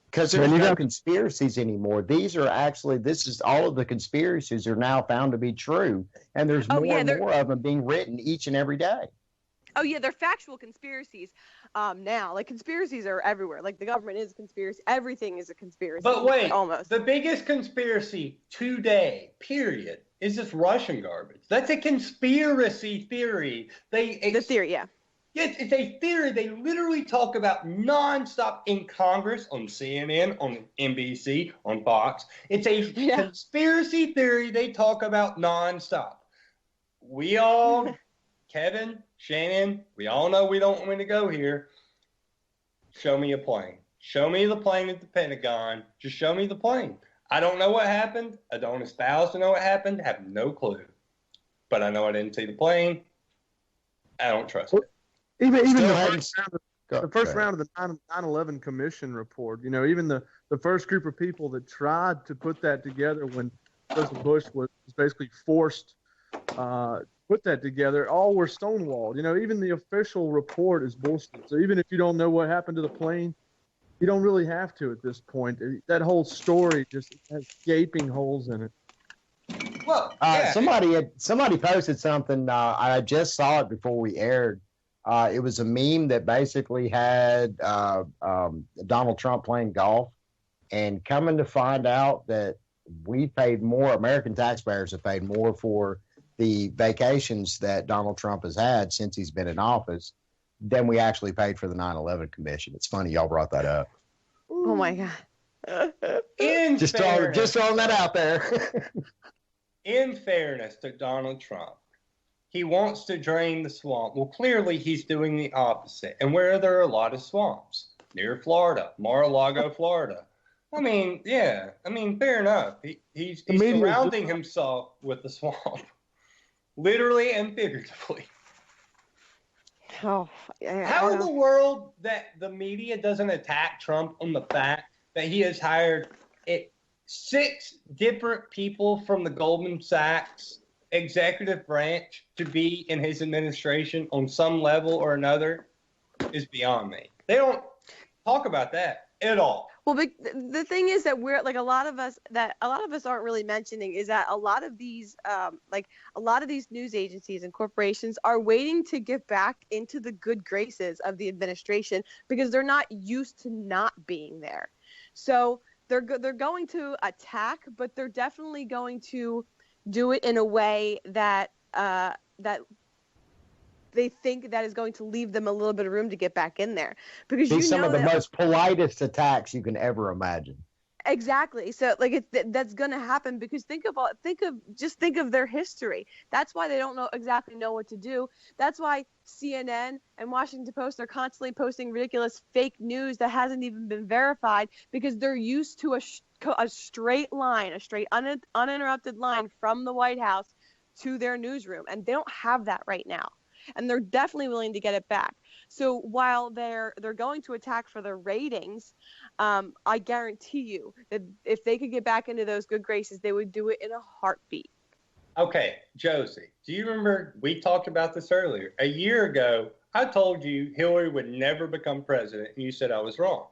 Because there's no conspiracies anymore. This is all of the conspiracies are now found to be true. And there's more and more of them being written each and every day. Oh, yeah, they're factual conspiracies now. Conspiracies are everywhere. The government is a conspiracy. Everything is a conspiracy. But wait, almost. The biggest conspiracy today, period, is this Russian garbage. That's a conspiracy theory. The theory, yeah. Yes, it's a theory they literally talk about nonstop in Congress, on CNN, on NBC, on Fox. It's a conspiracy theory they talk about nonstop. We all, Kevin, Shannon, we all know we don't want to go here. Show me a plane. Show me the plane at the Pentagon. Just show me the plane. I don't know what happened. I don't espouse to know what happened. I have no clue. But I know I didn't see the plane. I don't trust it. Even Still the hadn't- first round of Go- the first go ahead. round of the 9/11 Commission report, even the first group of people that tried to put that together when President Bush was basically forced put that together, all were stonewalled. Even the official report is bullshit. So even if you don't know what happened to the plane, you don't really have to at this point. That whole story just has gaping holes in it. Well, yeah. Somebody posted something. I just saw it before we aired. It was a meme that basically had Donald Trump playing golf, and coming to find out that we paid more. American taxpayers have paid more for the vacations that Donald Trump has had since he's been in office than we actually paid for the 9/11 Commission. It's funny y'all brought that up. Oh my God. Just throwing that out there. In fairness to Donald Trump, he wants to drain the swamp. Well, clearly he's doing the opposite. And where there are a lot of swamps, near Florida, Mar-a-Lago, Florida. I mean, fair enough. He's surrounding himself with the swamp, literally and figuratively. Oh, How in the world that the media doesn't attack Trump on the fact that he has hired 6 different people from the Goldman Sachs executive branch to be in his administration on some level or another is beyond me. They don't talk about that at all. Well, but the thing is that we're like a lot of us aren't really mentioning is that a lot of these news agencies and corporations are waiting to get back into the good graces of the administration because they're not used to not being there. So they're going to attack, but they're definitely going to do it in a way that that they think that is going to leave them a little bit of room to get back in there, because These some of the most politest attacks you can ever imagine. Exactly. So that's going to happen because think of their history. That's why they don't exactly know what to do. That's why CNN and Washington Post are constantly posting ridiculous fake news that hasn't even been verified because they're used to a straight line, uninterrupted line from the White House to their newsroom, and they don't have that right now. And they're definitely willing to get it back. So while they're going to attack for their ratings, I guarantee you that if they could get back into those good graces, they would do it in a heartbeat. Okay, Josie, do you remember we talked about this earlier? A year ago, I told you Hillary would never become president, and you said I was wrong.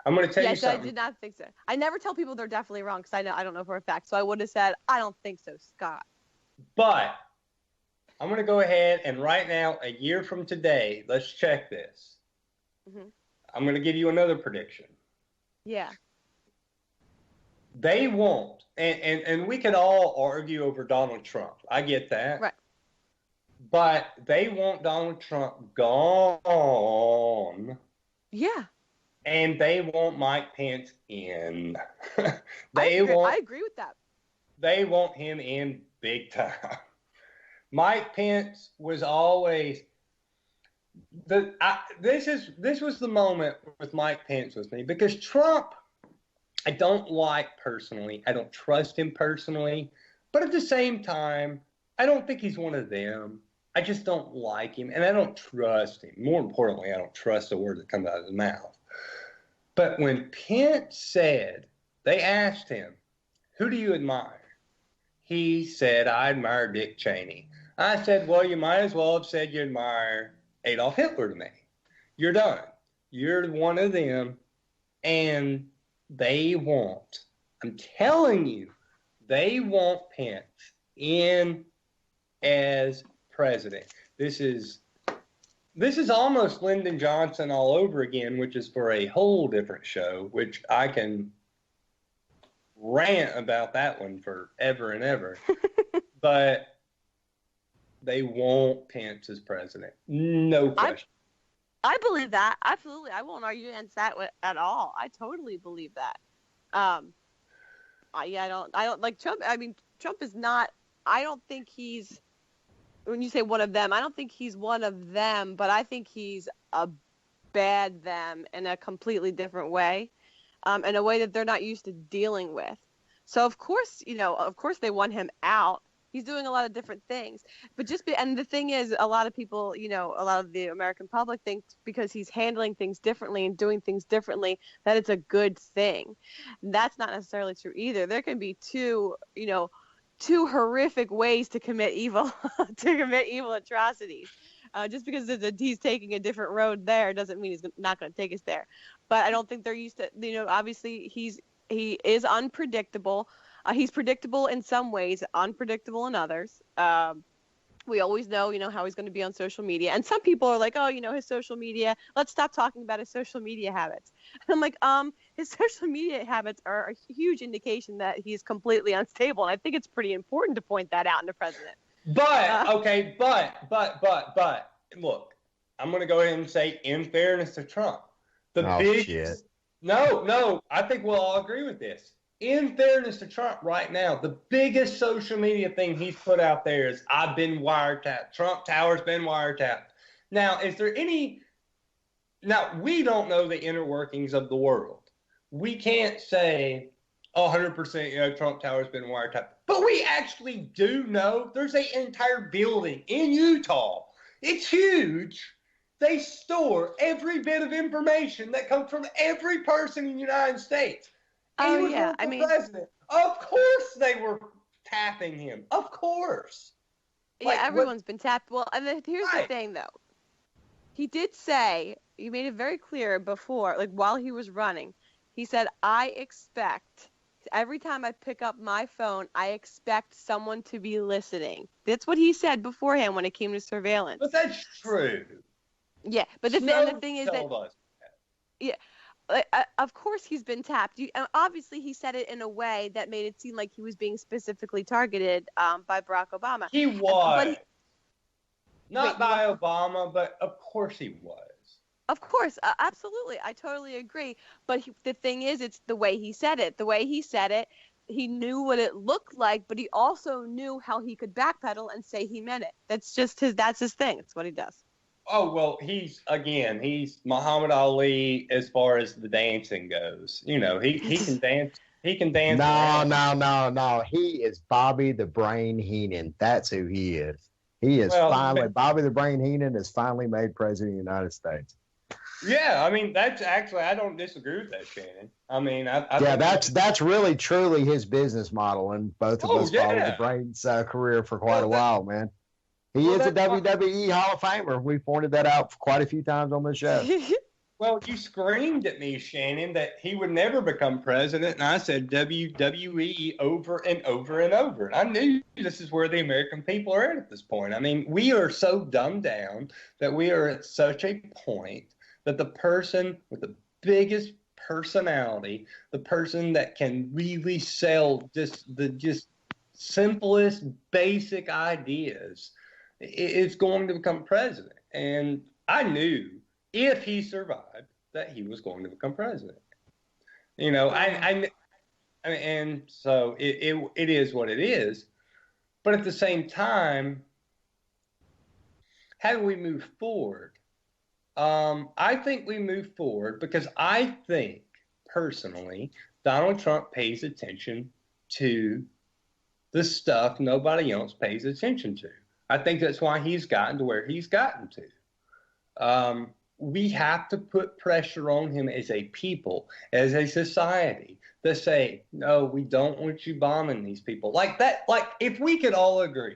I'm going to tell you something. Yes, I did not think so. I never tell people they're definitely wrong because I don't know for a fact. So I would have said, I don't think so, Scott. But I'm going to go ahead and right now, a year from today, let's check this. Mm-hmm. I'm going to give you another prediction. Yeah. They won't, and we could all argue over Donald Trump. I get that. Right. But they want Donald Trump gone. Yeah. And they want Mike Pence in. I agree with that. They want him in big time. Mike Pence was always this was the moment with Mike Pence with me, because Trump I don't like personally. I don't trust him personally, but at the same time, I don't think he's one of them. I just don't like him, and I don't trust him. More importantly, I don't trust the word that comes out of his mouth. But when Pence said, they asked him, who do you admire? He said, I admire Dick Cheney. I said, well, you might as well have said you admire Adolf Hitler to me. You're done. You're one of them. And they want, I'm telling you, they want Pence in as president. This is almost Lyndon Johnson all over again, which is for a whole different show, which I can rant about that one forever and ever. But they want Pence as president. No question. I believe that. Absolutely. I won't argue against that at all. I totally believe that. I don't like Trump. I mean, Trump is not, I don't think he's, when you say one of them, I don't think he's one of them, but I think he's a bad them in a completely different way, in a way that they're not used to dealing with. So of course they want him out. He's doing a lot of different things. But and the thing is, a lot of people, a lot of the American public think because he's handling things differently and doing things differently that it's a good thing. That's not necessarily true either. There can be two horrific ways to commit evil, atrocities. Just because he's taking a different road there doesn't mean he's not going to take us there. But I don't think they're used to, obviously he is unpredictable. He's predictable in some ways, unpredictable in others. We always know, how he's going to be on social media. And some people are like, oh, his social media, let's stop talking about his social media habits. And I'm like, his social media habits are a huge indication that he's completely unstable. And I think it's pretty important to point that out in the president. But look, I'm going to go ahead and say, in fairness to Trump, No, I think we'll all agree with this. In fairness to Trump right now, the biggest social media thing he's put out there is, I've been wiretapped. Trump Tower's been wiretapped. Now, we don't know the inner workings of the world. We can't say 100%, Trump Tower's been wiretapped. But we actually do know there's an entire building in Utah. It's huge. They store every bit of information that comes from every person in the United States. Oh, yeah. President. Of course they were tapping him. Of course. Yeah, everyone's been tapped. Well, and here's the thing, though. He did say, he made it very clear before, while he was running, he said, I expect, every time I pick up my phone, I expect someone to be listening. That's what he said beforehand when it came to surveillance. But that's true. Yeah, but the thing is that, yeah, of course he's been tapped. Obviously, he said it in a way that made it seem like he was being specifically targeted by Barack Obama. He was. Not by Obama, but of course he was. Of course, absolutely. I totally agree. But the thing is, it's the way he said it. The way he said it, he knew what it looked like, but he also knew how he could backpedal and say he meant it. That's his thing. It's what he does. Oh, well, he's Muhammad Ali as far as the dancing goes. He can dance. He can dance. No. He is Bobby the Brain Heenan. That's who he is. He is Bobby the Brain Heenan is finally made president of the United States. Yeah, that's actually, I don't disagree with that, Shannon. That's really truly his business model, and both of us followed the Brain's career for quite a while, man. He is a WWE Hall of Famer. We pointed that out quite a few times on the show. Well, you screamed at me, Shannon, that he would never become president, and I said WWE over and over and over. And I knew this is where the American people are at this point. We are so dumbed down that we are at such a point that the person with the biggest personality, the person that can really sell just simplest, basic ideas, is going to become president. And I knew if he survived that he was going to become president. And so it is what it is. But at the same time, how do we move forward? I think we move forward because I think, personally, Donald Trump pays attention to the stuff nobody else pays attention to. I think that's why he's gotten to where he's gotten to. We have to put pressure on him as a people, as a society, to say, no, we don't want you bombing these people. Like if we could all agree,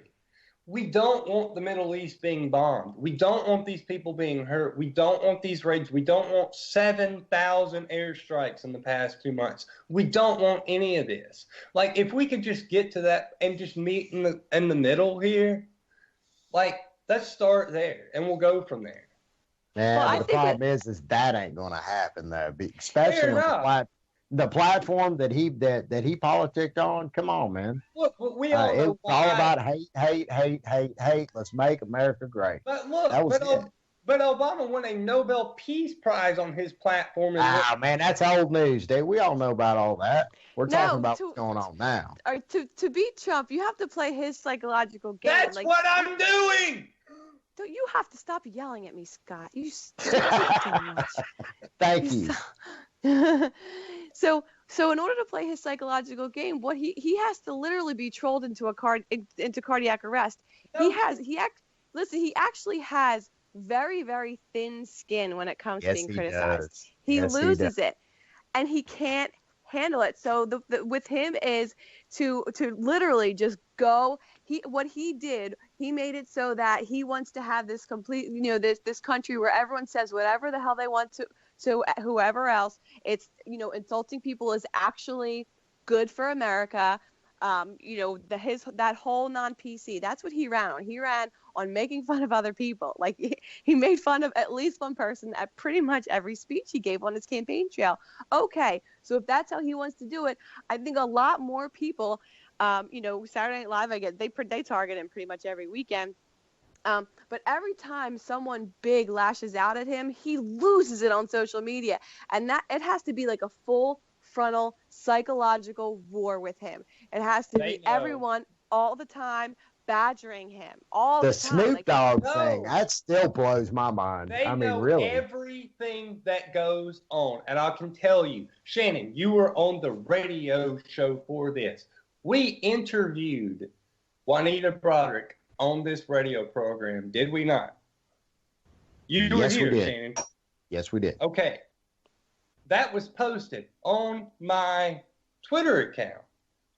we don't want the Middle East being bombed. We don't want these people being hurt. We don't want these raids. We don't want 7,000 airstrikes in the past 2 months. We don't want any of this. If we could just get to that and just meet in the middle here, let's start there, and we'll go from there. Yeah, the problem is that ain't going to happen, though. Especially with the platform that he politicked on. Come on, man. Look, we all know it's all about hate. Let's make America great. But look, but Obama won a Nobel Peace Prize on his platform. Man, that's old news, dude. We all know about all that. We're talking about what's going on now. To beat Trump, you have to play his psychological game. That's what I'm doing. Don't you have to stop yelling at me, Scott? You stop so much. Thank you. So So in order to play his psychological game, what he has to literally be trolled into into cardiac arrest. Listen, he actually has very, very thin skin when it comes to being criticized. Does. He Yes, loses it, and he can't handle it. So with him is to literally just go. What he did, he made it so that he wants to have this complete, this country where everyone says whatever the hell they want to whoever else. It's, insulting people is actually good for America. That whole non-PC, that's what he ran on. He ran on making fun of other people. Like he made fun of at least one person at pretty much every speech he gave on his campaign trail. Okay, so if that's how he wants to do it, I think a lot more people, Saturday Night Live, they target him pretty much every weekend. But every time someone big lashes out at him, he loses it on social media, and that it has to be like a full frontal psychological war with him. It has to be everyone all the time badgering him all the time. The Snoop Dogg thing, that still blows my mind. They know really. Everything that goes on. And I can tell you, Shannon, you were on the radio show for this. We interviewed Juanita Broderick on this radio program, did we not? You were here, Shannon. Yes, we did. Okay. That was posted on my Twitter account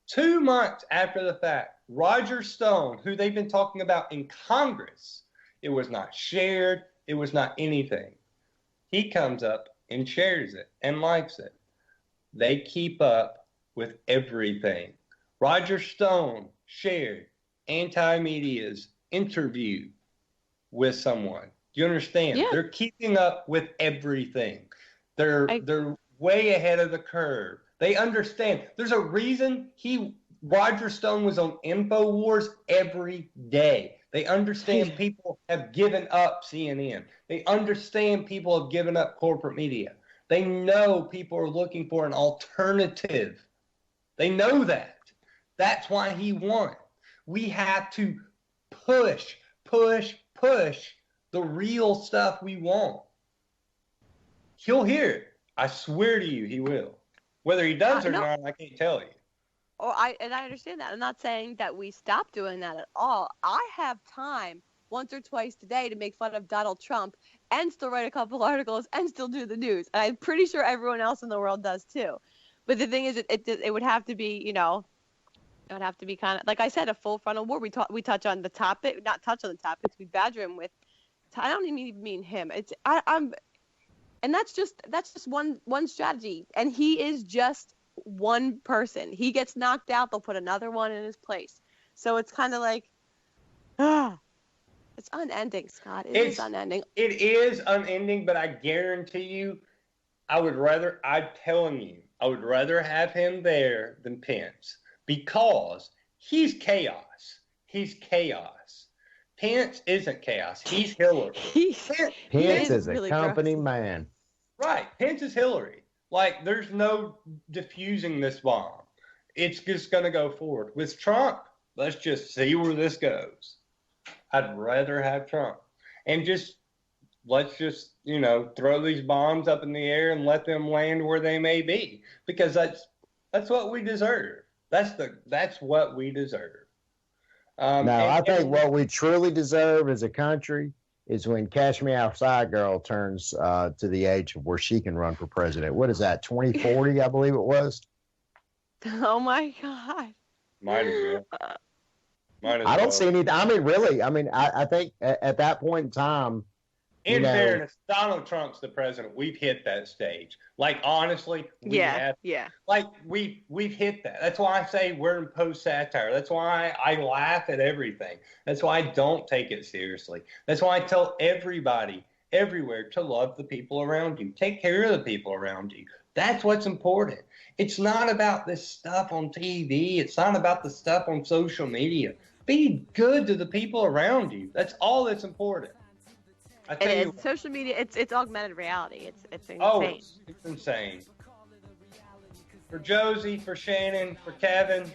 2 months after the fact. Roger Stone, who they've been talking about in Congress, it was not shared. It was not anything. He comes up and shares it and likes it. They keep up with everything. Roger Stone shared Anti-Media's interview with someone. Do you understand? Yeah. They're keeping up with everything. They're way ahead of the curve. They understand. There's a reason Roger Stone was on InfoWars every day. They understand people have given up CNN. They understand people have given up corporate media. They know people are looking for an alternative. They know that. That's why he won. We have to push the real stuff we want. He'll hear it. I swear to you, he will. Whether he does or not, I can't tell you. I understand that. I'm not saying that we stop doing that at all. I have time once or twice today to make fun of Donald Trump and still write a couple articles and still do the news. And I'm pretty sure everyone else in the world does too. But the thing is, it would have to be, it would have to be kind of, like I said, a full frontal war. We touch on the topic, not touch on the topics. We badger him with. I don't even mean him. And that's just one strategy. And he is just one person. He gets knocked out, they'll put another one in his place. So it's kind of like, it's unending, Scott. It's unending. It is unending, but I guarantee you, I would rather have him there than Pence, because he's chaos. He's chaos. Pence isn't chaos. He's Hillary. Pence is a company man. Right. Pence is Hillary. Like, there's no diffusing this bomb. It's just going to go forward. With Trump, let's just see where this goes. I'd rather have Trump. And let's just, throw these bombs up in the air and let them land where they may be. Because that's what we deserve. That's what we deserve. I think what we truly deserve as a country is when Cash Me Outside Girl turns to the age of where she can run for president. What is that, 2040, I believe it was? Oh, my God. Might as well. I don't see any. I mean, really. I mean, I think at that point in time. In fairness, Donald Trump's the president. We've hit that stage. Like, honestly, we have. Yeah. Like, we've hit that. That's why I say we're in post-satire. That's why I laugh at everything. That's why I don't take it seriously. That's why I tell everybody, everywhere, to love the people around you. Take care of the people around you. That's what's important. It's not about this stuff on TV. It's not about the stuff on social media. Be good to the people around you. That's all that's important. Social media, it's augmented reality. It's insane. Oh, it's insane. For Josie, for Shannon, for Kevin,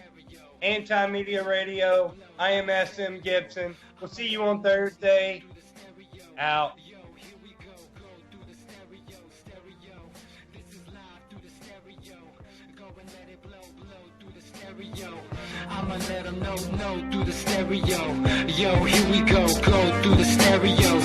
Anti-Media Radio, I am SM Gibson. We'll see you on Thursday. Out. I'ma let them know through the stereo. Yo, here we go through the stereo.